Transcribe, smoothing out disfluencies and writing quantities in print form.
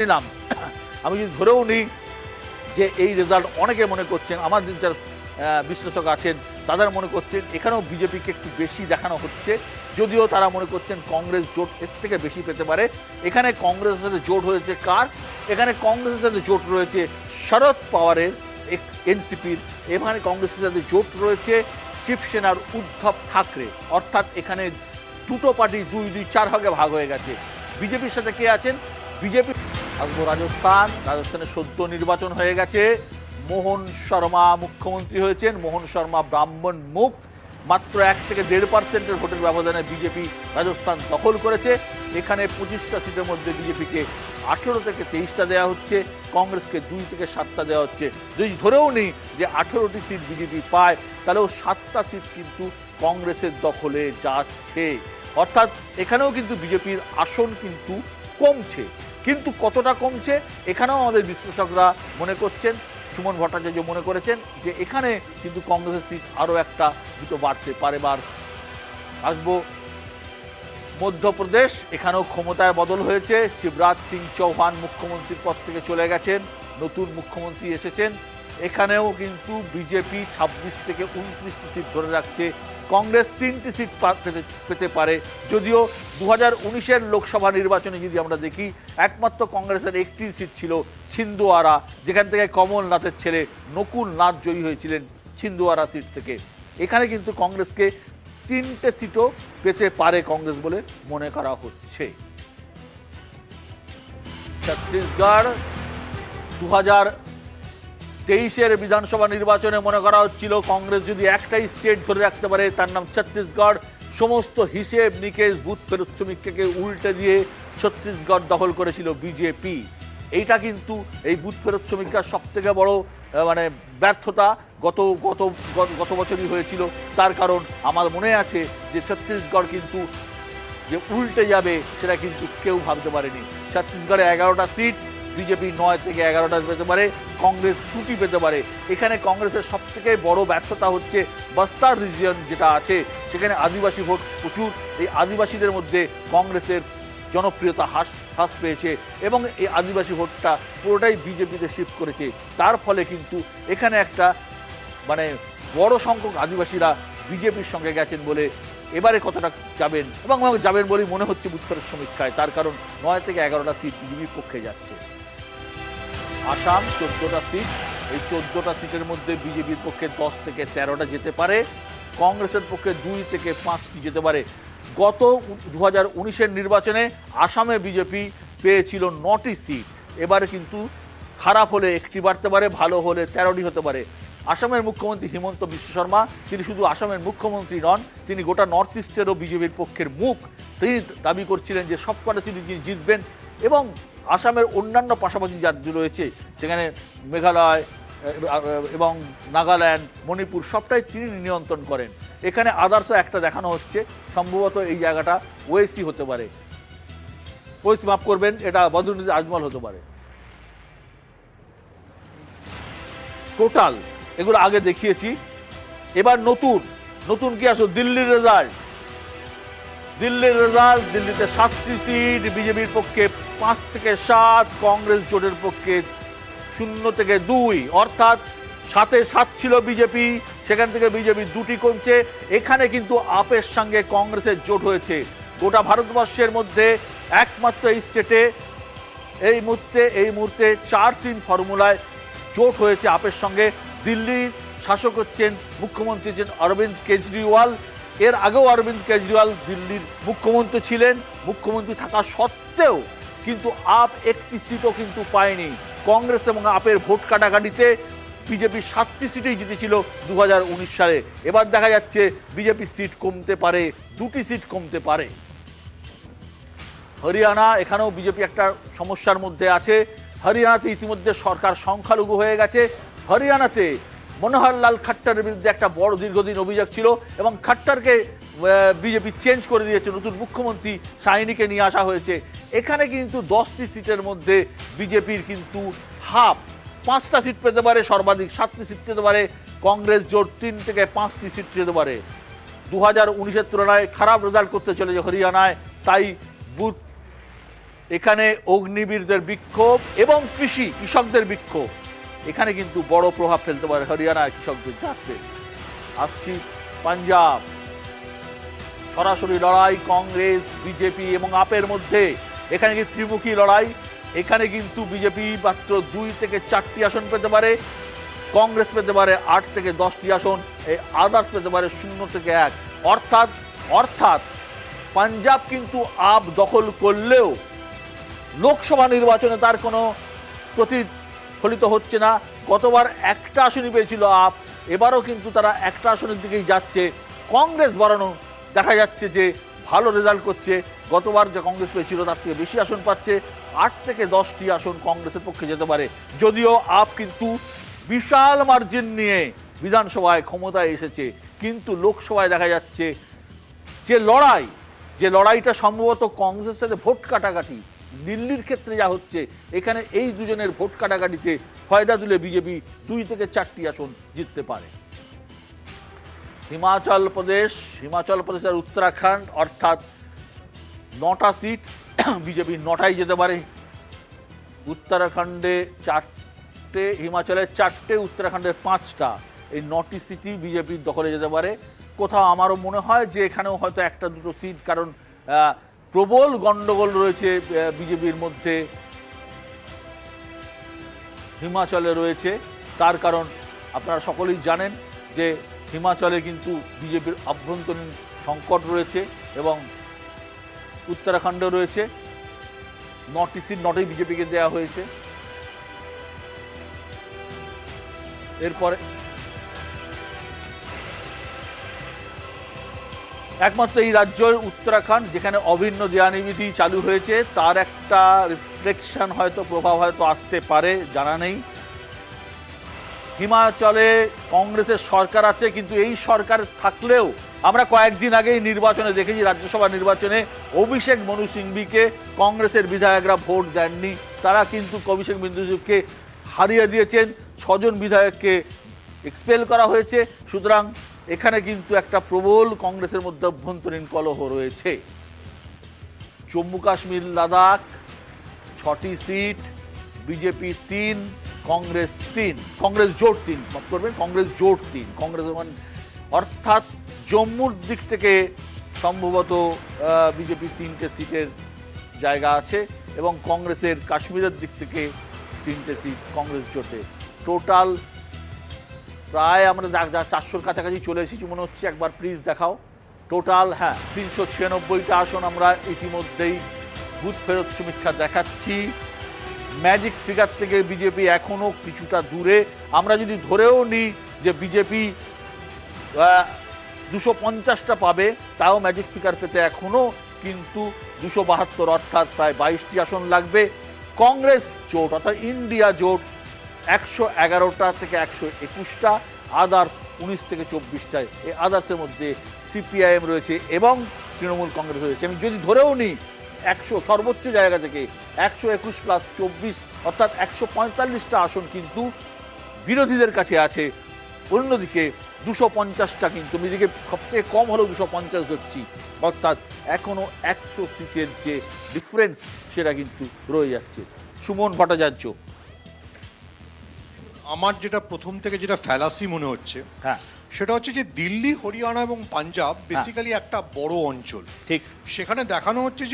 নিলাম, আমি যদি ধরেও নিই যে এই রেজাল্ট অনেকে মনে করছেন, আমাদের যারা বিশ্লেষক আছেন তাদের মনে করছেন এখানেও বিজেপিকে একটু বেশি দেখানো হচ্ছে, যদিও তারা মনে করছেন কংগ্রেস জোট এর থেকে বেশি পেতে পারে। এখানে কংগ্রেসের সাথে জোট হয়েছে কার? এখানে কংগ্রেসের সাথে জোট রয়েছে শরদ পাওয়ারের এনসিপির, এখানে কংগ্রেসের সাথে জোট রয়েছে শিবসেনার উদ্ধব ঠাকরে, অর্থাৎ এখানে দুটো পার্টি 2-2-4 ভাগে ভাগ হয়ে গেছে। বিজেপির সাথে কে আছেন? বিজেপি আসবো রাজস্থানে সদ্য নির্বাচন হয়ে গেছে, মোহন শর্মা মুখ্যমন্ত্রী হয়েছেন। মোহন শর্মা ব্রাহ্মণ মুখ, মাত্র 1-1.5% ভোটের ব্যবধানে বিজেপি রাজস্থান দখল করেছে। এখানে 25টা সিটের মধ্যে বিজেপিকে 18 থেকে 23টা দেওয়া হচ্ছে, কংগ্রেসকে 2 থেকে 7টা দেওয়া হচ্ছে। যদি ধরেও নিই যে 18টি সিট বিজেপি পায়, তাহলেও 7টা সিট কিন্তু কংগ্রেসের দখলে যাচ্ছে, অর্থাৎ এখানেও কিন্তু বিজেপির আসন কিন্তু কমছে। কিন্তু কতটা কমছে এখানেও আমাদের বিশ্লেষকরা মনে করছেন, সুমন ভট্টাচার্য মনে করেছেন যে এখানে কিন্তু কংগ্রেসের সিট আরও 1-2 বাড়তে পারে। আসবো মধ্যপ্রদেশ, এখানেও ক্ষমতায় বদল হয়েছে। শিবরাজ সিং চৌহান মুখ্যমন্ত্রীর পদ থেকে চলে গেছেন, নতুন মুখ্যমন্ত্রী এসেছেন। এখানেও কিন্তু বিজেপি 26 থেকে 29টি সিট ধরে রাখছে, কংগ্রেস 3টি সিট পেতে পারে। যদিও 2019-এর লোকসভা নির্বাচনে যদি আমরা দেখি, একমাত্র কংগ্রেসের একটি সিট ছিল ছিন্দওয়ারা, যেখান থেকে কমলনাথের ছেলে নকুল নাথ জয়ী হয়েছিলেন ছিন্দওয়ারা সিট থেকে। এখানে কিন্তু কংগ্রেসকে 3টে সিটও পেতে পারে কংগ্রেস বলে মনে করা হচ্ছে। ছত্তিশগড় 2023-এর বিধানসভা নির্বাচনে মনে করা হচ্ছিল কংগ্রেস যদি একটাই স্টেট ধরে রাখতে পারে, তার নাম ছত্তিশগড়, সমস্ত হিসেব নিকেশ বুথ ফেরত শ্রমিককে উল্টে দিয়ে ছত্তিশগড় দখল করেছিল বিজেপি। এইটা কিন্তু এই বুথ ফেরত শ্রমিকরা সব থেকে বড় ব্যর্থতা গত বছরই হয়েছিল। তার কারণ আমার মনে আছে যে ছত্তিশগড় কিন্তু যে উল্টে যাবে সেটা কিন্তু কেউ ভাবতে পারেনি। ছত্তিশগড়ে 11টা সিট, বিজেপি 9 থেকে 11টা পেতে পারে, কংগ্রেস 2টি পেতে পারে। এখানে কংগ্রেসের সব থেকে বড় ব্যর্থতা হচ্ছে বস্তার রিজিয়ন যেটা আছে, সেখানে আদিবাসী ভোট প্রচুর। এই আদিবাসীদের মধ্যে কংগ্রেসের জনপ্রিয়তা হ্রাস পেয়েছে এবং এই আদিবাসী ভোটটা পুরোটাই বিজেপিতে শিফট করেছে। তার ফলে কিন্তু এখানে একটা বড় সংখ্যক আদিবাসীরা বিজেপির সঙ্গে গেছেন বলে এবারে কতটা যাবেন এবং যাবেন বলেই মনে হচ্ছে বুথফেরত সমীক্ষায়। তার কারণ 9 থেকে 11টা সিট বিজেপির পক্ষে যাচ্ছে। আসাম 14টা সিট, এই 14টা সিটের মধ্যে বিজেপির পক্ষে 10 থেকে 13টা যেতে পারে, কংগ্রেসের পক্ষে 2 থেকে 5টি যেতে পারে। গত 2019-এর নির্বাচনে আসামে বিজেপি পেয়েছিল 9টি সিট, এবারে কিন্তু খারাপ হলে 1টি বাড়তে পারে, ভালো হলে 13টি হতে পারে। আসামের মুখ্যমন্ত্রী হিমন্ত বিশ্ব শর্মা, তিনি শুধু আসামের মুখ্যমন্ত্রী নন, তিনি গোটা নর্থ ইস্টেরও বিজেপির পক্ষের মুখ। তিনি দাবি করছিলেন যে সবকটা সিট তিনি জিতবেন এবং আসামের অন্যান্য পাশাপাশি রাজ্য রয়েছে, সেখানে মেঘালয় এবং নাগাল্যান্ড, মণিপুর সবটাই তিনি নিয়ন্ত্রণ করেন। এখানে আদার্সও একটা দেখানো হচ্ছে, সম্ভবত এই জায়গাটা ওয়েসি হতে পারে, ওয়েসি মাফ করবেন, এটা বদরুদ্দিন আজমল হতে পারে। টোটাল এগুলো আগে দেখিয়েছি, এবার নতুন কি আসো দিল্লির রেজাল্ট। দিল্লিতে 7টি সিট, বিজেপির পক্ষে 5 থেকে 7, কংগ্রেস জোটের পক্ষে 0 থেকে 2, অর্থাৎ 7-এ 7 ছিল বিজেপি, সেখান থেকে বিজেপি 2টি কমছে। এখানে কিন্তু আপের সঙ্গে কংগ্রেসের জোট হয়েছে। গোটা ভারতবর্ষের মধ্যে একমাত্র এই স্টেটে এই মুহূর্তে 4-3 ফর্মুলায় জোট হয়েছে আপের সঙ্গে। দিল্লির শাসক হচ্ছেন, মুখ্যমন্ত্রী হচ্ছেন অরবিন্দ কেজরিওয়াল। এর আগেও অরবিন্দ কেজরিওয়াল দিল্লির মুখ্যমন্ত্রী ছিলেন, মুখ্যমন্ত্রী থাকা সত্ত্বেও কিন্তু আপ একটি সিটও কিন্তু পায়নি। কংগ্রেস এবং আপের ভোট কাটাকাটিতে বিজেপি 7টি সিটেই জিতেছিল 2019 সালে। এবার দেখা যাচ্ছে বিজেপির সিট কমতে পারে, 2টি সিট কমতে পারে। হরিয়ানা, এখানেও বিজেপি একটা সমস্যার মধ্যে আছে। হরিয়ানাতে ইতিমধ্যে সরকার সংখ্যালঘু হয়ে গেছে। হরিয়ানাতে মনোহর লাল খাট্টারের বিরুদ্ধে একটা বড় দীর্ঘদিন অভিযোগ ছিল এবং খাট্টারকে বিজেপি চেঞ্জ করে দিয়েছে, নতুন মুখ্যমন্ত্রী সাইনিকে নিয়ে আসা হয়েছে। এখানে কিন্তু 10টি সিটের মধ্যে বিজেপির কিন্তু হাফ, 5টা সিট পেতে পারে, সর্বাধিক 7টি সিট পেতে পারে। কংগ্রেস জোট 3 থেকে 5টি সিট পেতে পারে। 2019-এর তুলনায় খারাপ রেজাল্ট করতে চলেছে হরিয়ানায়, তাই বুথ এখানে অগ্নিবীরদের বিক্ষোভ এবং কৃষকদের বিক্ষোভ এখানে কিন্তু বড় প্রভাব ফেলতে পারে হরিয়ানার কৃষকদের যাত্রে। আসছি পাঞ্জাব, সরাসরি লড়াই কংগ্রেস বিজেপি এবং আপের মধ্যে। এখানে কি ত্রিমুখী লড়াই, এখানে কিন্তু বিজেপি মাত্র 2 থেকে 4টি আসন পেতে পারে, কংগ্রেস পেতে পারে 8 থেকে 10টি আসন, এই আদার্স পেতে পারে 0 থেকে 1। অর্থাৎ পাঞ্জাব কিন্তু আপ দখল করলেও লোকসভা নির্বাচনে তার কোনো প্রতিফলিত হচ্ছে না। গতবার একটা আসনই পেয়েছিল আপ, এবারও কিন্তু তারা একটা আসনের দিকেই যাচ্ছে। কংগ্রেস বাড়ানো দেখা যাচ্ছে যে ভালো রেজাল্ট করছে, গতবার যে কংগ্রেস পেয়েছিল তার থেকে বেশি আসন পাচ্ছে, 8 থেকে 10টি আসন কংগ্রেসের পক্ষে যেতে পারে। যদিও আপ কিন্তু বিশাল মার্জিন নিয়ে বিধানসভায় ক্ষমতায় এসেছে, কিন্তু লোকসভায় দেখা যাচ্ছে যে লড়াইটা সম্ভবত কংগ্রেসের সাথে ভোট কাটাকাটি, দিল্লির ক্ষেত্রে যা হচ্ছে, এখানে এই দুজনের ভোট কাটাকাটিতে ফয়দা তুলে বিজেপি 2 থেকে 4টি আসন জিততে পারে। হিমাচল প্রদেশ আর উত্তরাখণ্ড, অর্থাৎ 9টা সিট বিজেপি 9টাই যেতে পারে। উত্তরাখণ্ডে 4টে, হিমাচলে 4টে, উত্তরাখণ্ডের 5টা, এই 9টি সিটই বিজেপির দখলে যেতে পারে। কোথাও আমারও মনে হয় যে এখানেও হয়তো 1-2 সিট, কারণ প্রবল গন্ডগোল রয়েছে বিজেপির মধ্যে, হিমাচলে রয়েছে। তার কারণ আপনারা সকলেই জানেন যে হিমাচলে কিন্তু বিজেপির আভ্যন্তরীণ সংকট রয়েছে এবং উত্তরাখণ্ডে রয়েছে। 9টি সিট 9টাই বিজেপিকে দেওয়া হয়েছে। এরপরে একমাত্র এই রাজ্য উত্তরাখণ্ড, যেখানে অভিন্ন দেয়ানিবিধি চালু হয়েছে, তার একটা রিফ্লেকশন হয়তো, প্রভাব হয়তো আসতে পারে, জানা নেই। হিমাচলে কংগ্রেসের সরকার আছে, কিন্তু এই সরকার থাকলেও আমরা কয়েকদিন আগেই নির্বাচনে দেখেছি, রাজ্যসভা নির্বাচনে অভিষেক মনু সিংভিকে কংগ্রেসের বিধায়করা ভোট দেননি। তারা কিন্তু অভিষেক মনু সিংভিকে হারিয়ে দিয়েছেন, 6 জন বিধায়ককে এক্সপেল করা হয়েছে। সুতরাং এখানে কিন্তু একটা প্রবল কংগ্রেসের মধ্যে অভ্যন্তরীণ কলহ রয়েছে। জম্মু কাশ্মীর লাদাখ 6টি সিট, বিজেপি 3, কংগ্রেস 3, কংগ্রেস জোট 3 করবেন, কংগ্রেস জোট 3, কংগ্রেস, অর্থাৎ জম্মুর দিক থেকে সম্ভবত বিজেপি 3টে সিটের জায়গা আছে এবং কংগ্রেসের কাশ্মীরের দিক থেকে 3টে সিট কংগ্রেস জোটে। টোটাল প্রায় আমরা 400-র কাছাকাছি চলে এসেছি মনে হচ্ছে। একবার প্লিজ দেখাও টোটাল। হ্যাঁ, 396টা আসন আমরা ইতিমধ্যেই বুথ ফেরত সমীক্ষা দেখাচ্ছি। ম্যাজিক ফিগার থেকে বিজেপি এখনো কিছুটা দূরে। আমরা যদি ধরেও নিই যে বিজেপি 250টা পাবে, তাও ম্যাজিক ফিগার পেতে এখনো কিন্তু 272, অর্থাৎ প্রায় 22টি আসন লাগবে। কংগ্রেস জোট অর্থাৎ ইন্ডিয়া জোট 111টা থেকে 121টা, আদার্স 19 থেকে 24টায়। এই আদার্সের মধ্যে সিপিআইএম রয়েছে এবং তৃণমূল কংগ্রেস রয়েছে। আমি যদি ধরেও নিই 100 সর্বোচ্চ জায়গা থেকে 121 + 24, অর্থাৎ 145টা আসন কিন্তু বিরোধীদের কাছে আছে। অন্যদিকে 250টা কিন্তু নিজেকে সবথেকে কম হলেও 250 ধরছি, অর্থাৎ এখনো 100 সিটের যে ডিফারেন্স সেটা কিন্তু রয়ে যাচ্ছে। সুমন ভট্টাচার্য, আমার যেটা প্রথম থেকে যেটা ফ্যালাসি মনে হচ্ছে, হ্যাঁ, সেটা হচ্ছে যে দিল্লি, হরিয়ানা এবং পাঞ্জাব বেসিক্যালি একটা বড় অঞ্চল। ঠিক, সেখানে দেখানো হচ্ছে